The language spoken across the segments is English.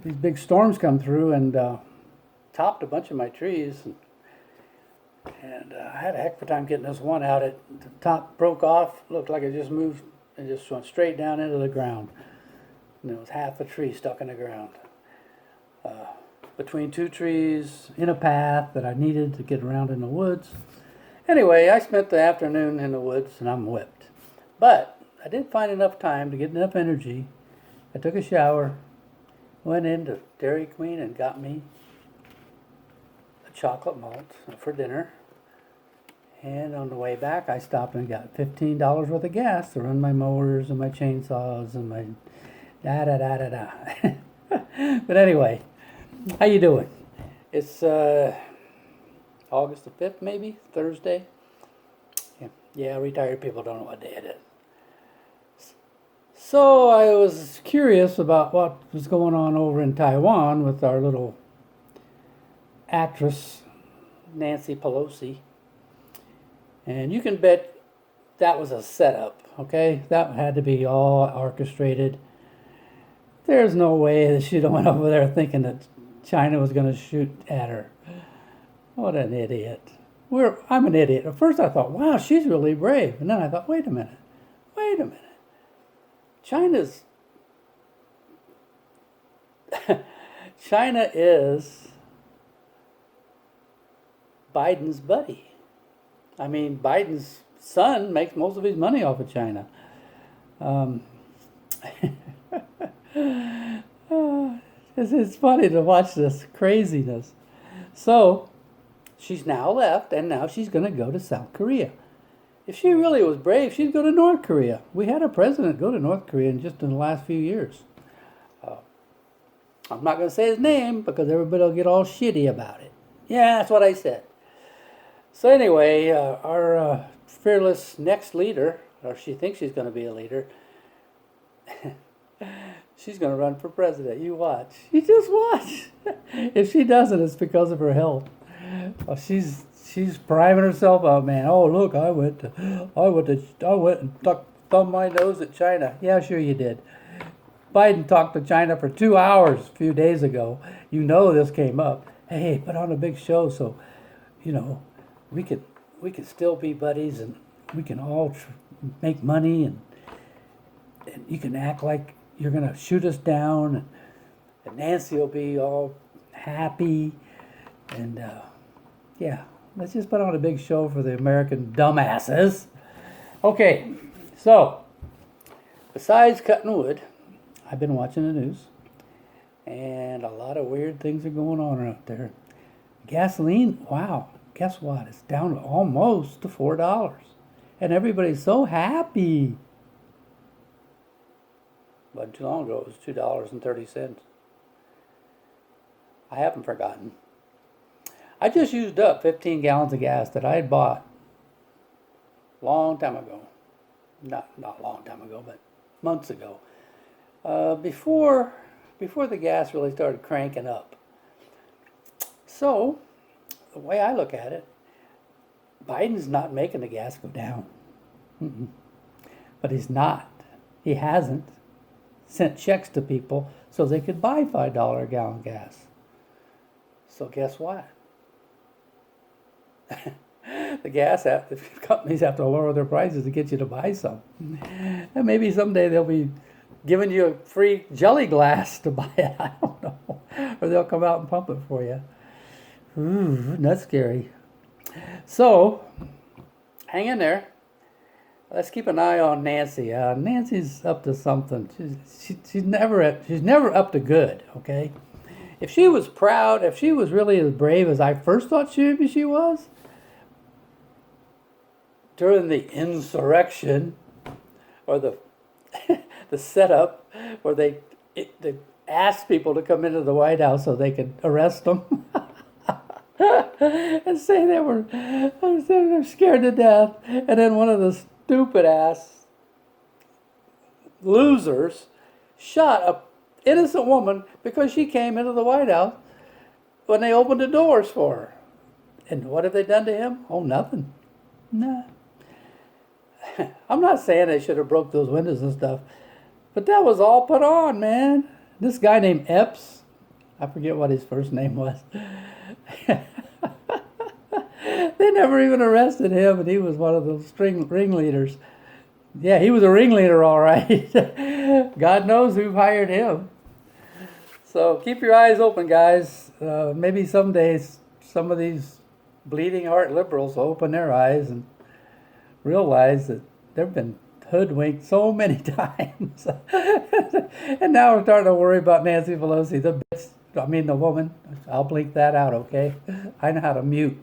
these big storms come through and topped a bunch of my trees. And I had a heck of a time getting this one out. The top broke off, looked like it just moved and just went straight down into the ground. And there was half a tree stuck in the ground. Between two trees, in a path that I needed to get around in the woods. Anyway, I spent the afternoon in the woods and I'm whipped. But I did find enough time to get enough energy. I took a shower, went into Dairy Queen and got me a chocolate malt for dinner. And on the way back, I stopped and got $15 worth of gas to run my mowers and my chainsaws and my da-da-da-da-da. But anyway, how you doing? It's August the 5th, maybe, Thursday. Yeah, retired people don't know what day it is. So I was curious about what was going on over in Taiwan with our little actress, Nancy Pelosi. And you can bet that was a setup, okay? That had to be all orchestrated. There's no way that she went over there thinking that China was going to shoot at her. What an idiot. I'm an idiot. At first I thought, wow, she's really brave. And then I thought, wait a minute. China is Biden's buddy. I mean, Biden's son makes most of his money off of China. It's funny to watch this craziness. So, she's now left, and now she's going to go to South Korea. If she really was brave, she'd go to North Korea. We had a president go to North Korea just in the last few years. I'm not going to say his name because everybody will get all shitty about it. Yeah, that's what I said. So anyway, our fearless next leader, or she thinks she's going to be a leader, she's going to run for president. You watch. You just watch. If she doesn't, it's because of her health. She's priming herself up, man. Oh, look, I went and thumbed my nose at China. Yeah, sure you did. Biden talked to China for 2 hours a few days ago. You know this came up. Hey, put on a big show so, we can still be buddies and we can all make money and you can act like you're going to shoot us down and Nancy will be all happy and yeah, let's just put on a big show for the American dumbasses. Okay, so besides cutting wood, I've been watching the news and a lot of weird things are going on out there. Gasoline, wow, guess what? It's down almost to $4 and everybody's so happy. Wasn't too long ago, it was $2.30. I haven't forgotten. I just used up 15 gallons of gas that I had bought long time ago. Not long time ago, but months ago. Before the gas really started cranking up. So, the way I look at it, Biden's not making the gas go down. But he's not. He hasn't sent checks to people so they could buy $5 a gallon gas. So guess what? The companies have to lower their prices to get you to buy some. And maybe someday they'll be giving you a free jelly glass to buy it. I don't know. Or they'll come out and pump it for you. Ooh, that's scary. So, hang in there. Let's keep an eye on Nancy. Nancy's up to something. She's never up to good. Okay, if she was proud, if she was really as brave as I first thought she was during the insurrection or the the setup where they asked people to come into the White House so they could arrest them. And say they're scared to death, and then one of the stupid ass losers shot a innocent woman because she came into the White House when they opened the doors for her. And what have they done to him? Oh, nothing. Nah. I'm not saying they should have broke those windows and stuff, but that was all put on, man. This guy named Epps, I forget what his first name was. They never even arrested him, and he was one of the ringleaders. Yeah, he was a ringleader, all right. God knows who hired him. So keep your eyes open, guys. Maybe someday some of these bleeding heart liberals will open their eyes and realize that they've been hoodwinked so many times. And now we're starting to worry about Nancy Pelosi, the woman. I'll blink that out, okay? I know how to mute.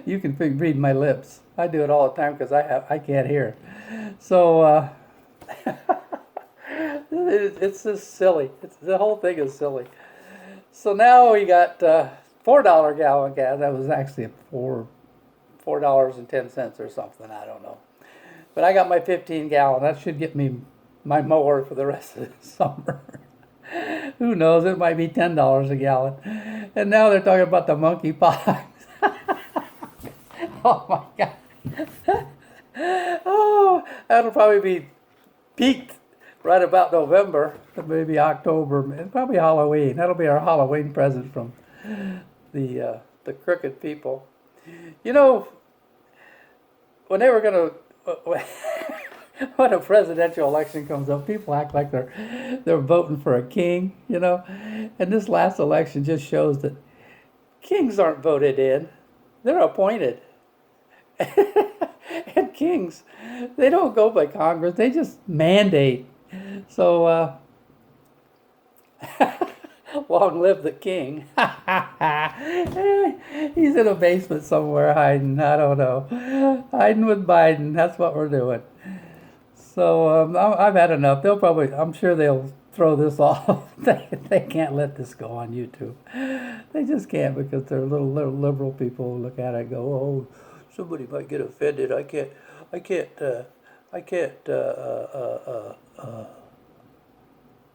You can read my lips. I do it all the time because I can't hear. So it's just silly. The whole thing is silly. So now we got $4 gallon gas. That was actually $4.10 or something. I don't know. But I got my 15 gallon. That should get me my mower for the rest of the summer. Who knows? It might be $10 a gallon. And now they're talking about the monkeypox. Oh my God. Oh, that'll probably be peaked right about November, maybe October, and probably Halloween. That'll be our Halloween present from the crooked people. You know, when they were going to, when a presidential election comes up, people act like they're voting for a king, you know. And this last election just shows that kings aren't voted in; they're appointed. And kings, they don't go by Congress; they just mandate. So, long live the king. He's in a basement somewhere hiding. I don't know. Hiding with Biden. That's what we're doing. So I've had enough. I'm sure they'll throw this off. They can't let this go on YouTube. They just can't, because they're little liberal people who look at it and go, oh, somebody might get offended. I can't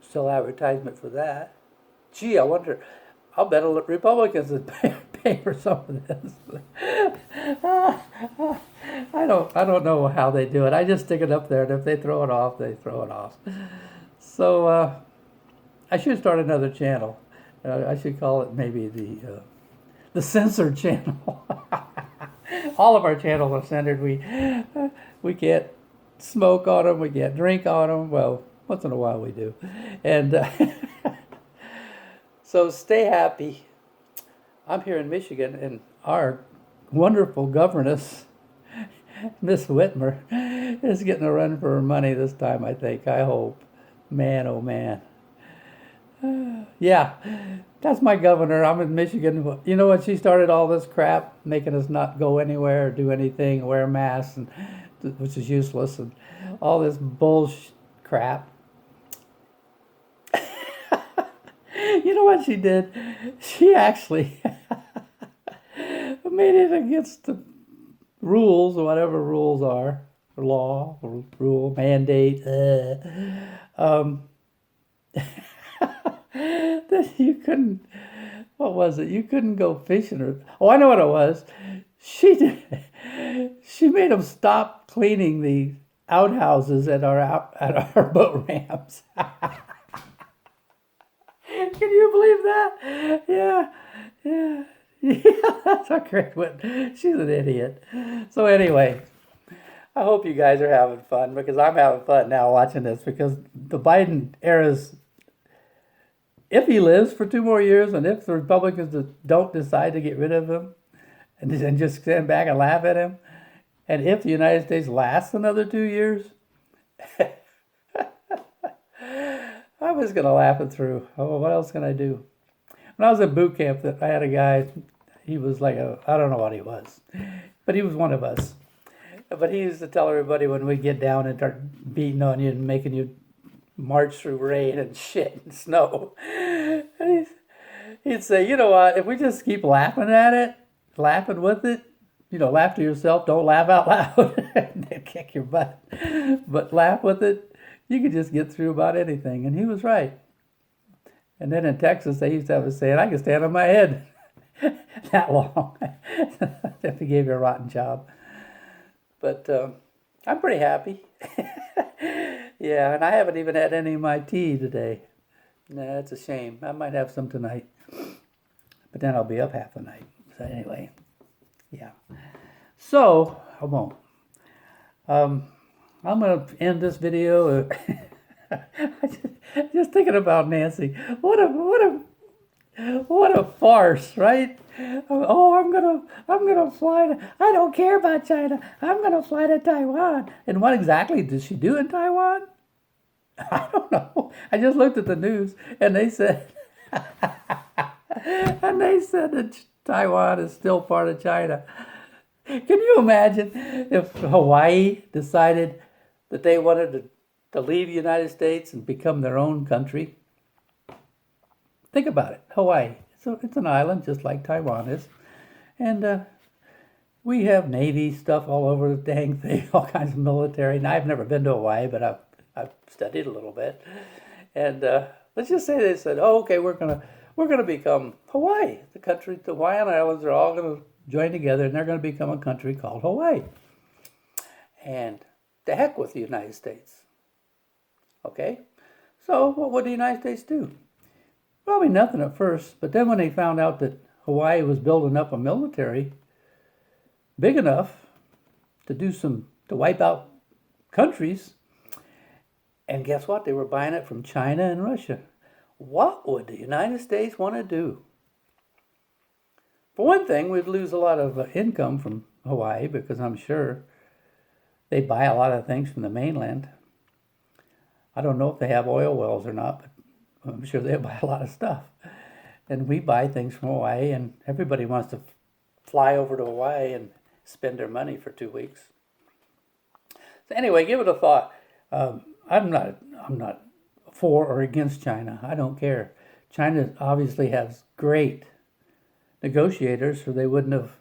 sell advertisement for that. Gee, I wonder, I'll bet Republicans would pay for some of this. I don't know how they do it. I just stick it up there, and if they throw it off, they throw it off. So I should start another channel. I should call it maybe the censored channel. All of our channels are censored. We can't smoke on them. We can't drink on them. Well, once in a while we do. And so stay happy. I'm here in Michigan, and our wonderful governess, Miss Whitmer, is getting a run for her money this time, I think. I hope. Man, oh man. Yeah, that's my governor. I'm in Michigan. You know when she started all this crap, making us not go anywhere or do anything, wear masks, which is useless, and all this bullshit crap. You know what she did? She actually made it against the rules, or whatever rules are, law, rule, mandate. That you couldn't. What was it? You couldn't go fishing, or I know what it was. She made them stop cleaning the outhouses at our boat ramps. Can you believe that? Yeah, that's a great one. She's an idiot. So anyway, I hope you guys are having fun, because I'm having fun now watching this, because the Biden era's, if he lives for 2 more years, and if the Republicans don't decide to get rid of him and just stand back and laugh at him, and if the United States lasts another 2 years, I was going to laugh it through. Oh, what else can I do? When I was at boot camp, I had a guy, he was like I don't know what he was, but he was one of us. But he used to tell everybody when we get down and start beating on you and making you march through rain and shit and snow, and he'd say, you know what, if we just keep laughing at it, laughing with it, laugh to yourself, don't laugh out loud, they'll kick your butt, but laugh with it, you could just get through about anything. And he was right. And then in Texas, they used to have a saying, I can stand on my head that long if he gave you a rotten job. But I'm pretty happy. Yeah, and I haven't even had any of my tea today. Nah, it's a shame. I might have some tonight, but then I'll be up half the night. So anyway, yeah. So I won't. Um, I'm gonna end this video. Just thinking about Nancy. What a farce, right? Oh, I'm gonna fly to, I don't care about China. I'm gonna fly to Taiwan. And what exactly did she do in Taiwan? I don't know. I just looked at the news and they said that Taiwan is still part of China. Can you imagine if Hawaii decided that they wanted to leave the United States and become their own country? Think about it. Hawaii. It's an island just like Taiwan is. And we have Navy stuff all over the dang thing, all kinds of military. Now, I've never been to Hawaii, but I've studied a little bit. And let's just say they said, "Oh, okay, we're gonna become Hawaii. The country, the Hawaiian Islands are all gonna join together, and they're gonna become a country called Hawaii." And the heck with the United States. Okay, so what would the United States do? Probably nothing at first, but then when they found out that Hawaii was building up a military big enough to wipe out countries, and guess what? They were buying it from China and Russia. What would the United States want to do? For one thing, we'd lose a lot of income from Hawaii because I'm sure they buy a lot of things from the mainland. I don't know if they have oil wells or not, but I'm sure they buy a lot of stuff. And we buy things from Hawaii, and everybody wants to fly over to Hawaii and spend their money for 2 weeks. So anyway, give it a thought. I'm not for or against China. I don't care. China obviously has great negotiators, or they wouldn't have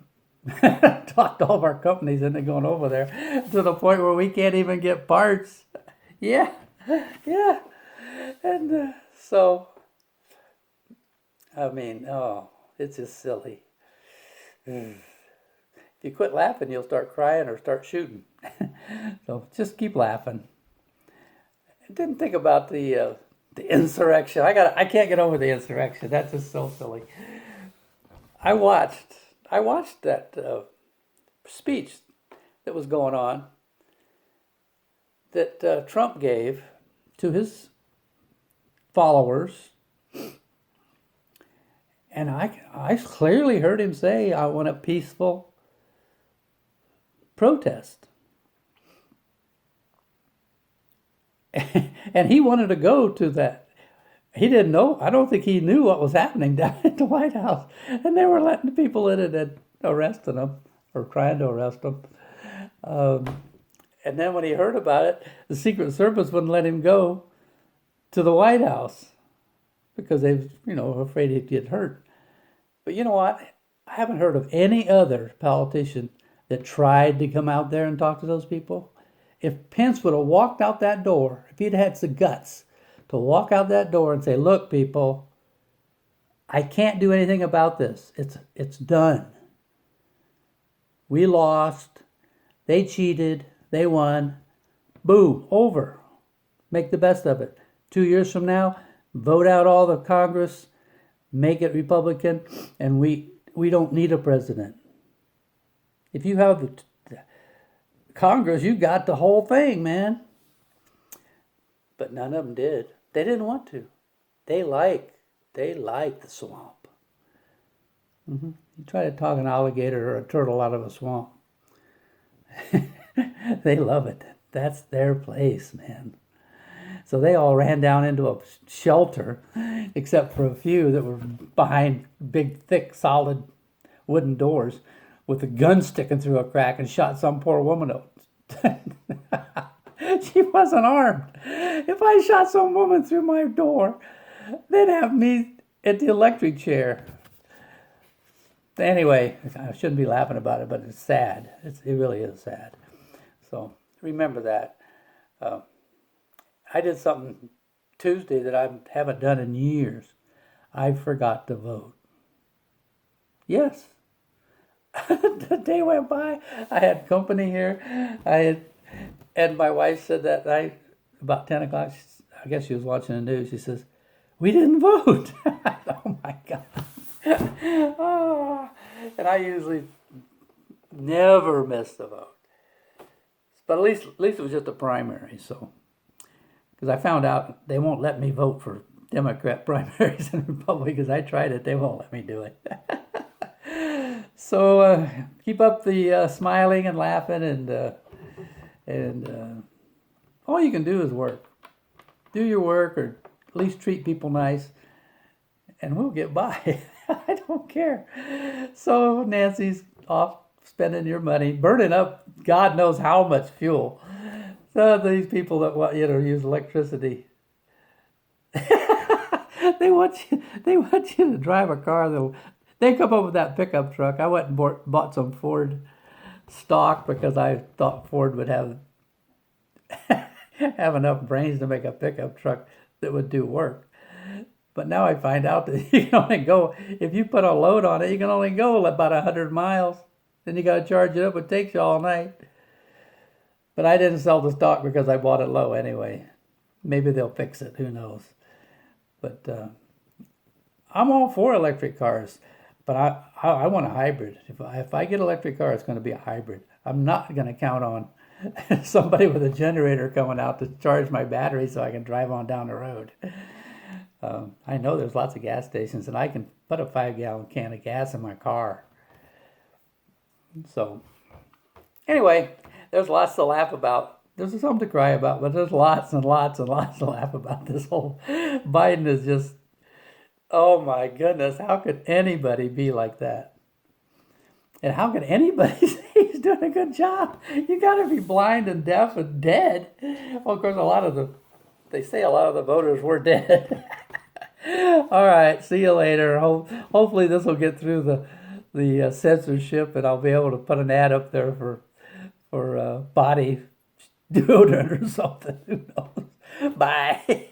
talked all of our companies into going over there to the point where we can't even get parts. Yeah, yeah. And so, I mean, oh, it's just silly. If you quit laughing, you'll start crying or start shooting. So just keep laughing. I didn't think about the insurrection. I can't get over the insurrection. That's just so silly. I watched that speech that was going on that Trump gave to his followers, and I clearly heard him say, "I want a peaceful protest." And he wanted to go to that. He didn't know. I don't think he knew what was happening down at the White House. And they were letting the people in and arresting them, or trying to arrest them. And then when he heard about it, the Secret Service wouldn't let him go to the White House because they, were afraid he'd get hurt. But you know what? I haven't heard of any other politician that tried to come out there and talk to those people. If Pence would have walked out that door, if he'd had the guts to walk out that door and say, "Look, people, I can't do anything about this. It's done. We lost. They cheated. They won. Boom, over. Make the best of it. 2 years from now, vote out all the Congress, make it Republican, and we don't need a president." If you have the Congress, you got the whole thing, man. But none of them did. They didn't want to. They like the swamp. You try to talk an alligator or a turtle out of a swamp. They love it. That's their place, man. So they all ran down into a shelter, except for a few that were behind big, thick, solid wooden doors with a gun sticking through a crack and shot some poor woman out. She wasn't armed. If I shot some woman through my door, they'd have me at the electric chair. Anyway, I shouldn't be laughing about it, but it's sad. It really is sad. So remember that. I did something Tuesday that I haven't done in years. I forgot to vote. Yes. The day went by. I had company here. And my wife said that night, about 10 o'clock, I guess she was watching the news. She says, we didn't vote. Oh my God. Oh, and I usually never miss the vote. But at least it was just a primary, so because I found out they won't let me vote for Democrat primaries and Republicans. I tried it; they won't let me do it. So keep up the smiling and laughing, and all you can do is work. Do your work, or at least treat people nice, and we'll get by. I don't care. So Nancy's off spending your money, burning up God knows how much fuel. So these people that want use electricity, they want you to drive a car that they come up with that pickup truck. I went and bought some Ford stock because I thought Ford would have enough brains to make a pickup truck that would do work. But now I find out that you can only go, if you put a load on it, you can only go about 100 miles. Then you got to charge it up. It takes you all night. But I didn't sell the stock because I bought it low anyway. Maybe they'll fix it. Who knows? But I'm all for electric cars. But I want a hybrid. If I get an electric car, it's going to be a hybrid. I'm not going to count on somebody with a generator coming out to charge my battery so I can drive on down the road. I know there's lots of gas stations, and I can put a 5-gallon can of gas in my car. So, anyway, there's lots to laugh about. There's something to cry about, but there's lots and lots and lots to laugh about. This whole Biden is just, oh my goodness, how could anybody be like that? And how could anybody say he's doing a good job? You got to be blind and deaf and dead. Well, of course, they say a lot of the voters were dead. All right, see you later. Hopefully this will get through the censorship, and I'll be able to put an ad up there for body deodorant or something. Who knows? Bye.